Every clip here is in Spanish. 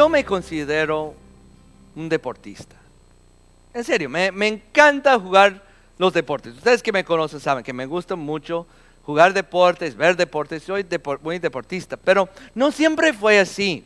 yo me considero un deportista. En serio, me encanta jugar los deportes. Ustedes que me conocen saben que me gusta mucho jugar deportes, ver deportes. Soy muy deportista, pero no siempre fue así.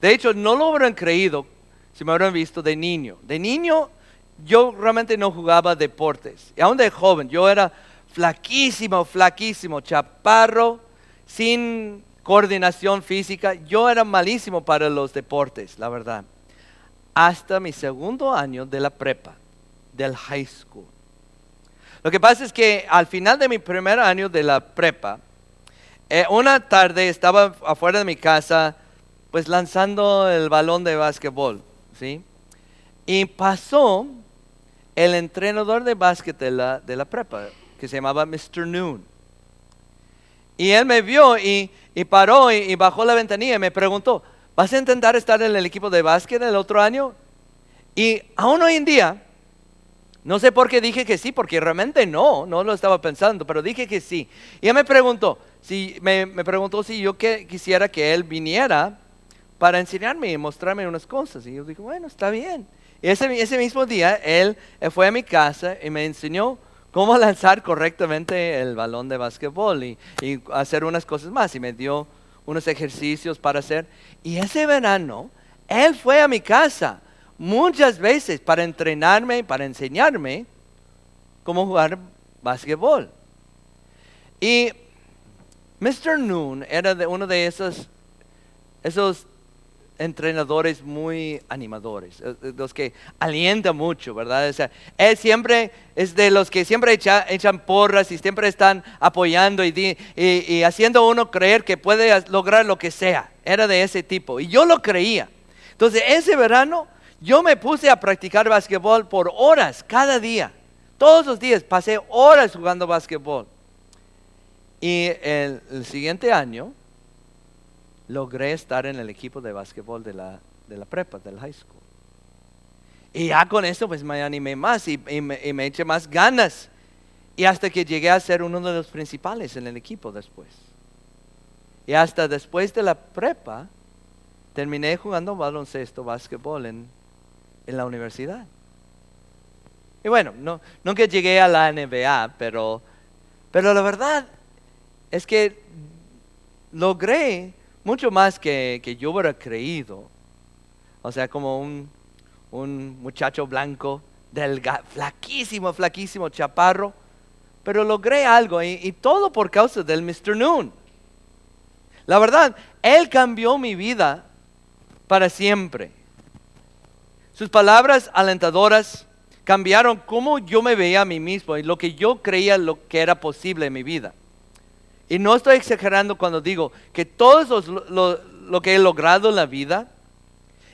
De hecho, no lo hubieran creído si me hubieran visto de niño. De niño yo realmente no jugaba deportes. Y aún de joven yo era flaquísimo, flaquísimo, chaparro, sin coordinación física. Yo era malísimo para los deportes, la verdad. Hasta mi segundo año de la prepa, del high school. Lo que pasa es que al final de mi primer año de la prepa, una tarde estaba afuera de mi casa, pues lanzando el balón de básquetbol, ¿sí? Y pasó el entrenador de básquet de la prepa, que se llamaba Mr. Noon. Y él me vio y paró y bajó la ventanilla y me preguntó, ¿vas a intentar estar en el equipo de básquet el otro año? Y aún hoy en día, no sé por qué dije que sí, porque realmente no lo estaba pensando, pero dije que sí. Y él me preguntó, me preguntó si yo quisiera que él viniera para enseñarme y mostrarme unas cosas. Y yo dije, bueno, está bien. Y ese mismo día, él fue a mi casa y me enseñó cómo lanzar correctamente el balón de básquetbol y hacer unas cosas más. Y me dio unos ejercicios para hacer. Y ese verano, él fue a mi casa muchas veces para entrenarme, para enseñarme cómo jugar básquetbol. Y Mr. Noon era uno de esos entrenadores muy animadores, los que alientan mucho, ¿verdad? O sea, él siempre es de los que siempre echan porras y siempre están apoyando y haciendo a uno creer que puede lograr lo que sea. Era de ese tipo y yo lo creía. Entonces ese verano yo me puse a practicar básquetbol por horas, cada día. Todos los días pasé horas jugando básquetbol. Y el siguiente año logré estar en el equipo de básquetbol de la prepa, del high school. Y ya con eso pues me animé más y me eché más ganas. Y hasta que llegué a ser uno de los principales en el equipo después. Y hasta después de la prepa, terminé jugando baloncesto, básquetbol en la universidad. Y bueno, nunca llegué a la NBA, pero la verdad es que logré mucho más que yo hubiera creído. O sea, como un muchacho blanco, flaquísimo, flaquísimo, chaparro. Pero logré algo y todo por causa del Mr. Noon. La verdad, él cambió mi vida para siempre. Sus palabras alentadoras cambiaron cómo yo me veía a mí mismo y lo que yo creía lo que era posible en mi vida. Y no estoy exagerando cuando digo que todo lo que he logrado en la vida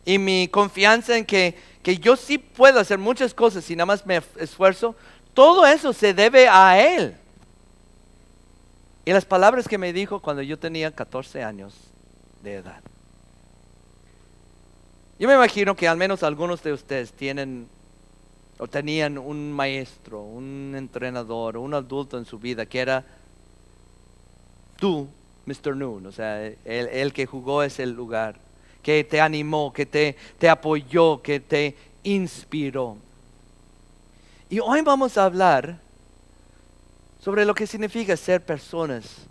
y mi confianza en que yo sí puedo hacer muchas cosas si nada más me esfuerzo, todo eso se debe a él. Y las palabras que me dijo cuando yo tenía 14 años de edad. Yo me imagino que al menos algunos de ustedes tienen o tenían un maestro, un entrenador, un adulto en su vida que era tú, Mr. Noon, o sea, el que jugó ese lugar, que te animó, que te apoyó, que te inspiró. Y hoy vamos a hablar sobre lo que significa ser personas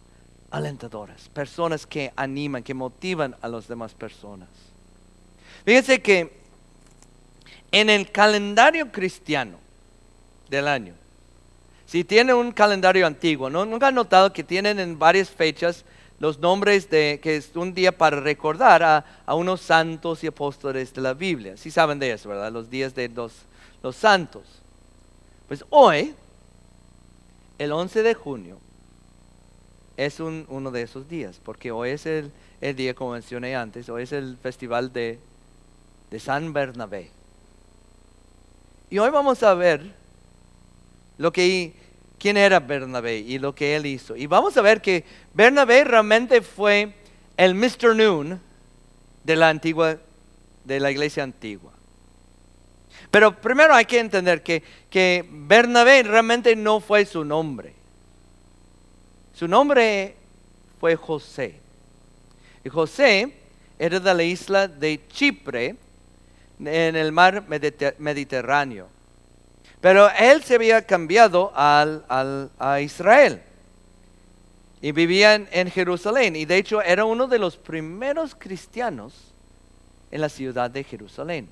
alentadoras, personas que animan, que motivan a las demás personas. Fíjense que en el calendario cristiano del año, si tienen un calendario antiguo, ¿nunca han notado que tienen en varias fechas los nombres que es un día para recordar a unos santos y apóstoles de la Biblia? Sí saben de eso, ¿verdad? Los días de los santos. Pues hoy, el 11 de junio, es uno de esos días, porque hoy es el día, como mencioné antes, hoy es el festival de San Bernabé. Y hoy vamos a ver quién era Bernabé y lo que él hizo. Y vamos a ver que Bernabé realmente fue el Mr. Noon de la iglesia antigua. Pero primero hay que entender que Bernabé realmente no fue su nombre. Su nombre fue José. Y José era de la isla de Chipre, en el mar Mediterráneo. Pero él se había cambiado a Israel y vivía en Jerusalén. Y de hecho era uno de los primeros cristianos en la ciudad de Jerusalén.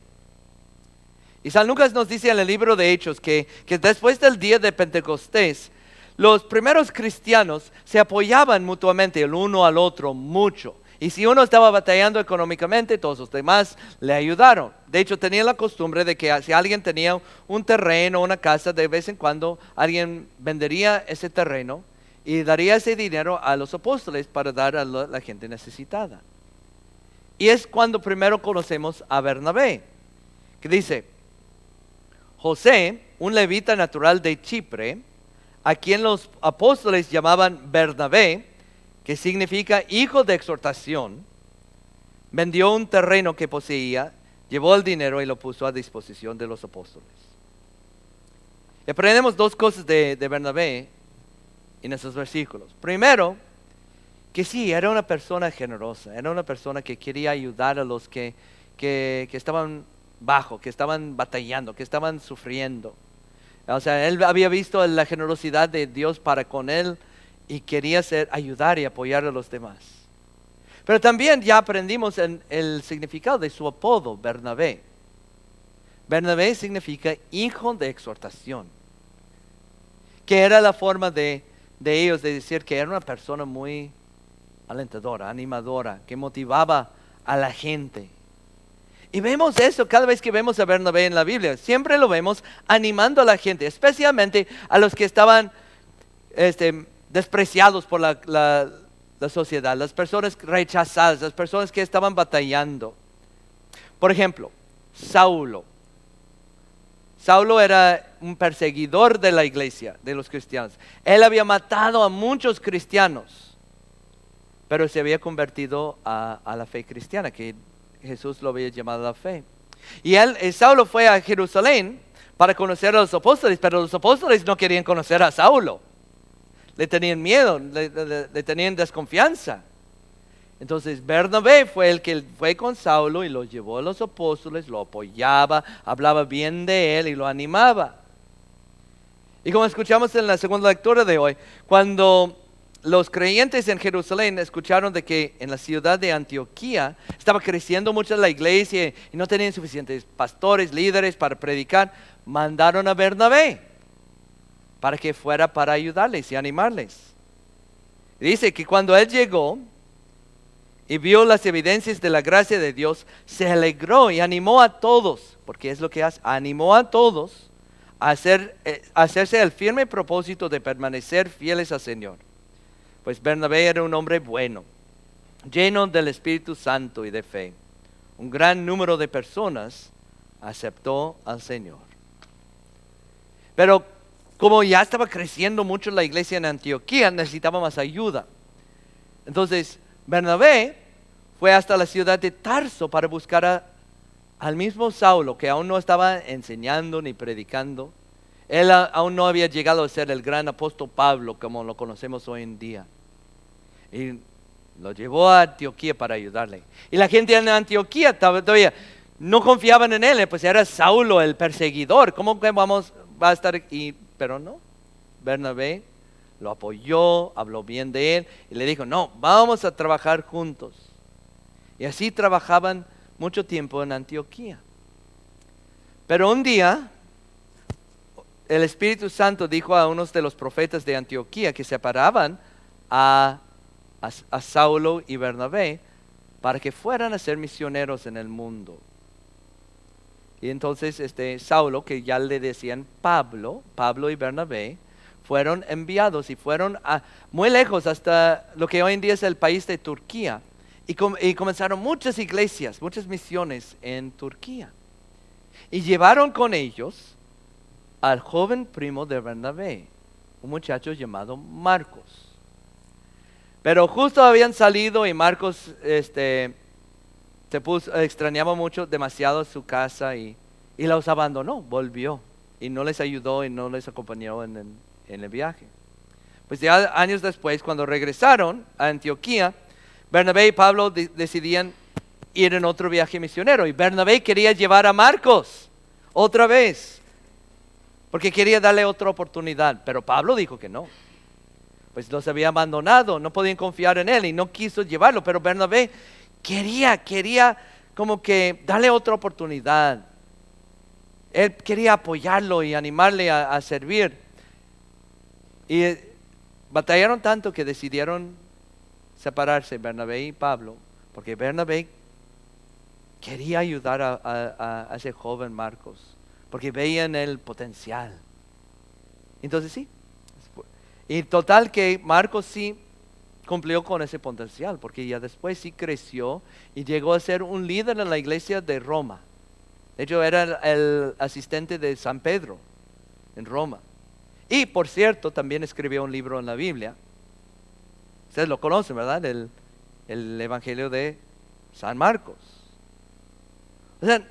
Y San Lucas nos dice en el libro de Hechos que después del día de Pentecostés, los primeros cristianos se apoyaban mutuamente el uno al otro mucho. Y si uno estaba batallando económicamente, todos los demás le ayudaron. De hecho, tenían la costumbre de que si alguien tenía un terreno, una casa, de vez en cuando alguien vendería ese terreno y daría ese dinero a los apóstoles para dar a la gente necesitada. Y es cuando primero conocemos a Bernabé, que dice: José, un levita natural de Chipre, a quien los apóstoles llamaban Bernabé, que significa hijo de exhortación, vendió un terreno que poseía, llevó el dinero y lo puso a disposición de los apóstoles. Y aprendemos dos cosas de Bernabé en esos versículos. Primero, que sí, era una persona generosa, era una persona que quería ayudar a los que estaban bajo, que estaban batallando, que estaban sufriendo. O sea, él había visto la generosidad de Dios para con él y quería ayudar y apoyar a los demás. Pero también ya aprendimos el significado de su apodo, Bernabé. Bernabé significa hijo de exhortación, que era la forma de ellos de decir que era una persona muy alentadora, animadora, que motivaba a la gente. Y vemos eso cada vez que vemos a Bernabé en la Biblia. Siempre lo vemos animando a la gente, especialmente a los que estaban despreciados por la sociedad, las personas rechazadas, las personas que estaban batallando. Por ejemplo, Saulo. Saulo era un perseguidor de la iglesia, de los cristianos. Él había matado a muchos cristianos, pero se había convertido a la fe cristiana, que Jesús lo había llamado a la fe. Y Saulo fue a Jerusalén para conocer a los apóstoles, pero los apóstoles no querían conocer a Saulo. Le tenían miedo, le tenían desconfianza. Entonces Bernabé fue el que fue con Saulo y lo llevó a los apóstoles, lo apoyaba, hablaba bien de él y lo animaba. Y como escuchamos en la segunda lectura de hoy, cuando los creyentes en Jerusalén escucharon de que en la ciudad de Antioquía estaba creciendo mucho la iglesia y no tenían suficientes pastores, líderes para predicar, mandaron a Bernabé para que fuera para ayudarles y animarles. Dice que cuando él llegó y vio las evidencias de la gracia de Dios, se alegró y animó a todos, porque es lo que hace, animó a todos a hacerse el firme propósito de permanecer fieles al Señor. Pues Bernabé era un hombre bueno, lleno del Espíritu Santo y de fe. Un gran número de personas aceptó al Señor. Pero como ya estaba creciendo mucho la iglesia en Antioquía, necesitaba más ayuda. Entonces Bernabé fue hasta la ciudad de Tarso para buscar al mismo Saulo, que aún no estaba enseñando ni predicando. Él aún no había llegado a ser el gran apóstol Pablo como lo conocemos hoy en día. Y lo llevó a Antioquía para ayudarle. Y la gente en Antioquía todavía no confiaban en él, pues era Saulo el perseguidor. ¿Cómo que va a estar aquí? Pero no, Bernabé lo apoyó, habló bien de él y le dijo: no, vamos a trabajar juntos. Y así trabajaban mucho tiempo en Antioquía. Pero un día el Espíritu Santo dijo a unos de los profetas de Antioquía que separaban a Saulo y Bernabé para que fueran a ser misioneros en el mundo. Y entonces Saulo, que ya le decían Pablo y Bernabé, fueron enviados y fueron muy lejos hasta lo que hoy en día es el país de Turquía. Y comenzaron muchas iglesias, muchas misiones en Turquía. Y llevaron con ellos al joven primo de Bernabé, un muchacho llamado Marcos. Pero justo habían salido y Marcos extrañaba demasiado su casa y los abandonó, volvió y no les ayudó y no les acompañó en el viaje. Pues ya años después, cuando regresaron a Antioquía, Bernabé y Pablo decidían ir en otro viaje misionero. Y Bernabé quería llevar a Marcos otra vez, porque quería darle otra oportunidad. Pero Pablo dijo que no. Pues los había abandonado, no podían confiar en él y no quiso llevarlo. Pero Bernabé quería como que darle otra oportunidad. Él quería apoyarlo y animarle a servir. Y batallaron tanto que decidieron separarse Bernabé y Pablo, porque Bernabé quería ayudar a ese joven Marcos, porque veía en él potencial. Entonces sí, y total que Marcos sí cumplió con ese potencial, porque ya después sí creció y llegó a ser un líder en la iglesia de Roma. De hecho era el asistente de San Pedro en Roma. Y por cierto, también escribió un libro en la Biblia. Ustedes lo conocen, ¿verdad? El Evangelio de San Marcos. O sea,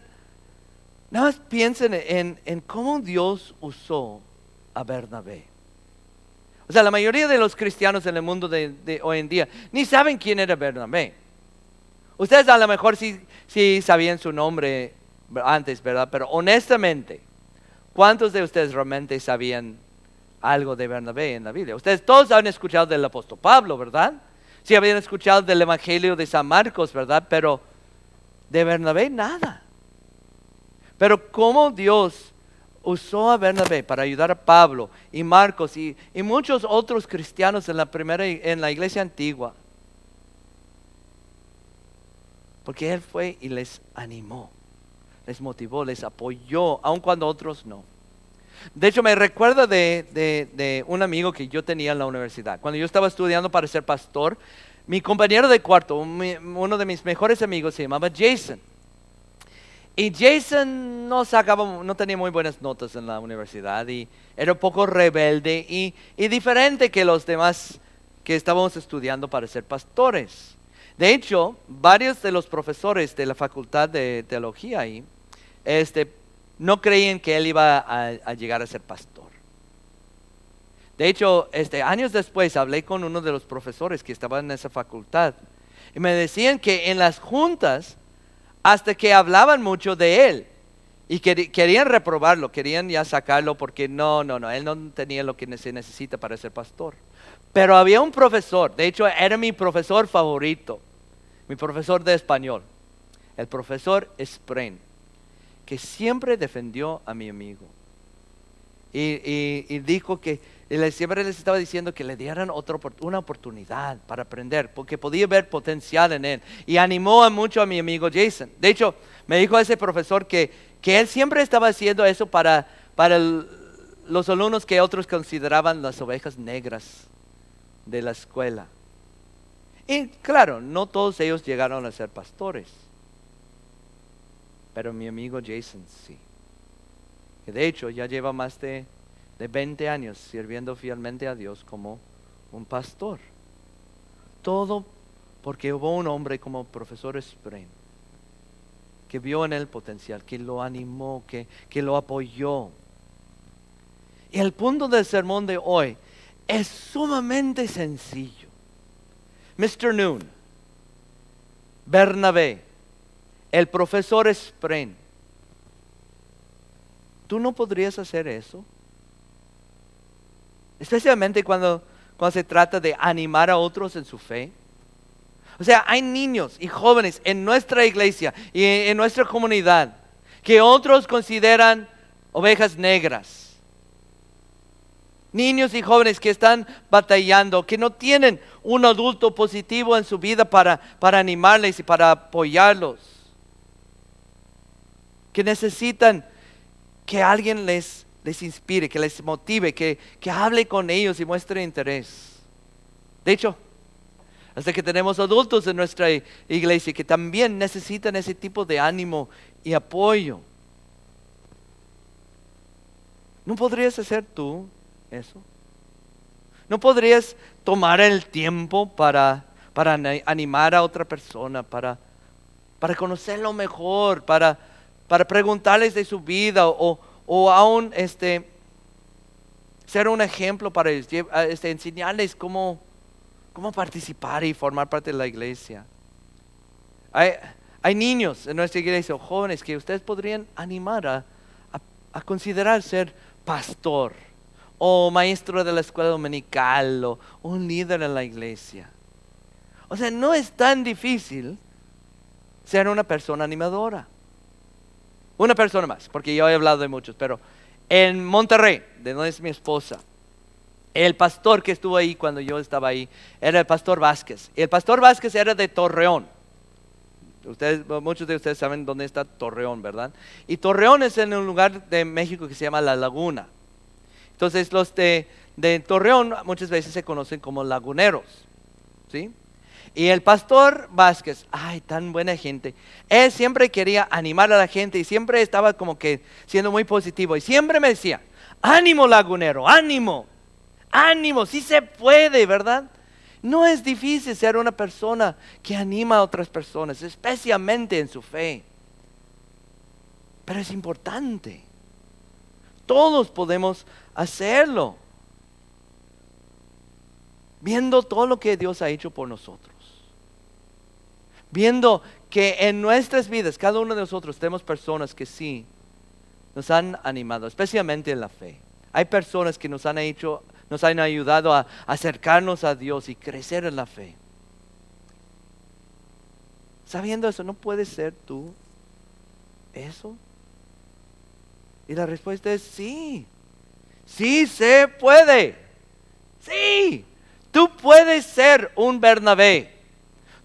nada más piensen en cómo Dios usó a Bernabé. O sea, la mayoría de los cristianos en el mundo de hoy en día ni saben quién era Bernabé. Ustedes a lo mejor sí sabían su nombre antes, ¿verdad? Pero honestamente, ¿cuántos de ustedes realmente sabían algo de Bernabé en la Biblia? Ustedes todos han escuchado del apóstol Pablo, ¿verdad? Sí habían escuchado del Evangelio de San Marcos, ¿verdad? Pero de Bernabé nada. Pero cómo Dios usó a Bernabé para ayudar a Pablo y Marcos y muchos otros cristianos en la iglesia antigua. Porque Él fue y les animó, les motivó, les apoyó, aun cuando otros no. De hecho, me recuerda de un amigo que yo tenía en la universidad. Cuando yo estaba estudiando para ser pastor, mi compañero de cuarto, uno de mis mejores amigos, se llamaba Jason. Y Jason no tenía muy buenas notas en la universidad y era un poco rebelde y diferente que los demás que estábamos estudiando para ser pastores. De hecho, varios de los profesores de la facultad de teología ahí, no creían que él iba a llegar a ser pastor. De hecho, años después hablé con uno de los profesores que estaba en esa facultad y me decían que en las juntas, hasta que hablaban mucho de él y querían reprobarlo, querían ya sacarlo porque no, él no tenía lo que se necesita para ser pastor. Pero había un profesor, de hecho era mi profesor favorito, mi profesor de español, el profesor Spren, que siempre defendió a mi amigo. Y dijo que siempre les estaba diciendo que le dieran una oportunidad para aprender, porque podía ver potencial en él. Y animó mucho a mi amigo Jason. De hecho, me dijo ese profesor que él siempre estaba haciendo eso para los alumnos que otros consideraban las ovejas negras de la escuela. Y claro, no todos ellos llegaron a ser pastores, pero mi amigo Jason sí. Que de hecho ya lleva más de 20 años sirviendo fielmente a Dios como un pastor. Todo porque hubo un hombre como profesor Spren que vio en él potencial, que lo animó, que lo apoyó. Y el punto del sermón de hoy es sumamente sencillo. Mr. Noon, Bernabé, el profesor Spren, ¿tú no podrías hacer eso? Especialmente cuando se trata de animar a otros en su fe. O sea, hay niños y jóvenes en nuestra iglesia y en nuestra comunidad que otros consideran ovejas negras. Niños y jóvenes que están batallando, que no tienen un adulto positivo en su vida para animarles y para apoyarlos. Que necesitan que alguien les inspire, que les motive, que hable con ellos y muestre interés. De hecho, hasta que tenemos adultos en nuestra iglesia que también necesitan ese tipo de ánimo y apoyo. ¿No podrías hacer tú eso? ¿No podrías tomar el tiempo para animar a otra persona, para conocerlo mejor, para preguntarles de su vida o aún ser un ejemplo para ellos, enseñarles cómo participar y formar parte de la iglesia? Hay niños en nuestra iglesia o jóvenes que ustedes podrían animar a considerar ser pastor o maestro de la escuela dominical o un líder en la iglesia. O sea, no es tan difícil ser una persona animadora. Una persona más, porque yo he hablado de muchos, pero en Monterrey, de donde es mi esposa, el pastor que estuvo ahí cuando yo estaba ahí era el pastor Vázquez. El pastor Vázquez era de Torreón. Muchos de ustedes saben dónde está Torreón, ¿verdad? Y Torreón es en un lugar de México que se llama La Laguna. Entonces los de Torreón muchas veces se conocen como laguneros, ¿sí? Y el pastor Vázquez, ay, tan buena gente, él siempre quería animar a la gente y siempre estaba como que siendo muy positivo. Y siempre me decía, ánimo lagunero, ánimo, ánimo, sí se puede, ¿verdad? No es difícil ser una persona que anima a otras personas, especialmente en su fe. Pero es importante. Todos podemos hacerlo. Viendo todo lo que Dios ha hecho por nosotros. Viendo que en nuestras vidas, cada uno de nosotros, tenemos personas que sí nos han animado, especialmente en la fe. Hay personas que nos han ayudado a acercarnos a Dios y crecer en la fe. Sabiendo eso, ¿no puedes ser tú eso? Y la respuesta es sí. Sí se puede. Sí. Tú puedes ser un Bernabé.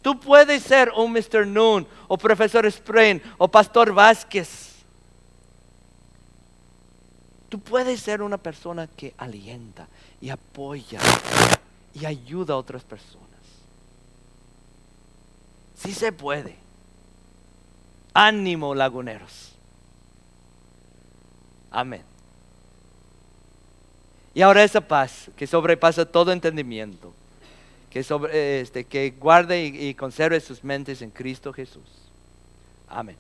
Tú puedes ser un Mr. Noon o profesor Sprain o pastor Vázquez. Tú puedes ser una persona que alienta y apoya y ayuda a otras personas. Sí se puede. Ánimo, laguneros. Amén. Y ahora esa paz que sobrepasa todo entendimiento, que guarde y conserve sus mentes en Cristo Jesús. Amén.